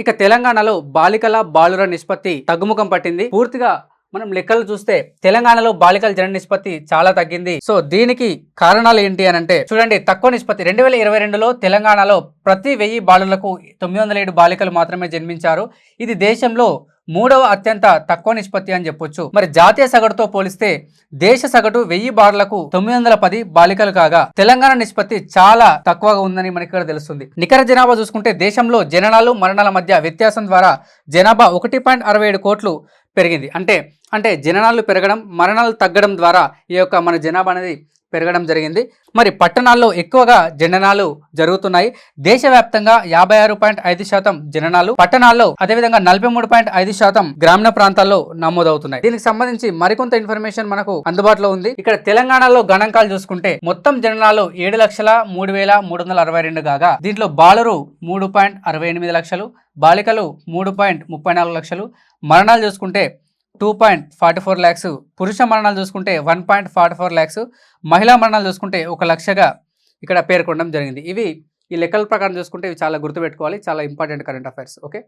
ఇక తెలంగాణలో బాలికల బాలుర నిష్పత్తి తగ్గుముఖం పట్టింది. పూర్తిగా మనం లెక్కలు చూస్తే తెలంగాణలో బాలికల జనన నిష్పత్తి చాలా తగ్గింది. సో దీనికి కారణాలు ఏంటి అని అంటే చూడండి, తక్కువ నిష్పత్తి 2022లో తెలంగాణలో ప్రతి 1000 బాలులకు 907 బాలికలు మాత్రమే జన్మించారు. ఇది దేశంలో 3వ అత్యంత తక్కువ నిష్పత్తి అని చెప్పొచ్చు. మరి జాతీయ సగటుతో పోలిస్తే దేశ సగటు 1000 బాలులకు 910 బాలికలు కాగా తెలంగాణ నిష్పత్తి చాలా తక్కువగా ఉందని మనకి ఇక్కడ తెలుస్తుంది. నికర జనాభా చూసుకుంటే దేశంలో జననాలు మరణాల మధ్య వ్యత్యాసం ద్వారా జనాభా 1.67 కోట్లు పెరిగింది. అంటే జననాలు పెరగడం మరణాలు తగ్గడం ద్వారా ఈ యొక్క మన జనాభా అనేది పెరగడం జరిగింది. మరి పట్టణాల్లో ఎక్కువగా జననాలు జరుగుతున్నాయి. దేశవ్యాప్తంగా 56.5% జననాలు పట్టణాల్లో, అదేవిధంగా 43.5% గ్రామీణ ప్రాంతాల్లో నమోదవుతున్నాయి. దీనికి సంబంధించి మరికొంత ఇన్ఫర్మేషన్ మనకు అందుబాటులో ఉంది. ఇక్కడ తెలంగాణలో గణాంకాలు చూసుకుంటే మొత్తం జననాలు 7,03,362 కాగా దీంట్లో బాలురు 3.68 లక్షలు, బాలికలు 3.34 లక్షలు, మరణాలు చూసుకుంటే 2.44 lakhs, పురుష మరణాలు చూసుకుంటే 1.44 lakhs, మహిళా మరణాలు చూసుకుంటే 1 లక్షగా ఇక్కడ పేర్కొనడం జరిగింది. ఇవి ఈ లెక్కల ప్రకారం చూసుకుంటే ఇవి చాలా గుర్తుపెట్టుకోవాలి, చాలా ఇంపార్టెంట్ కరెంట్ అఫైర్స్. ఓకే.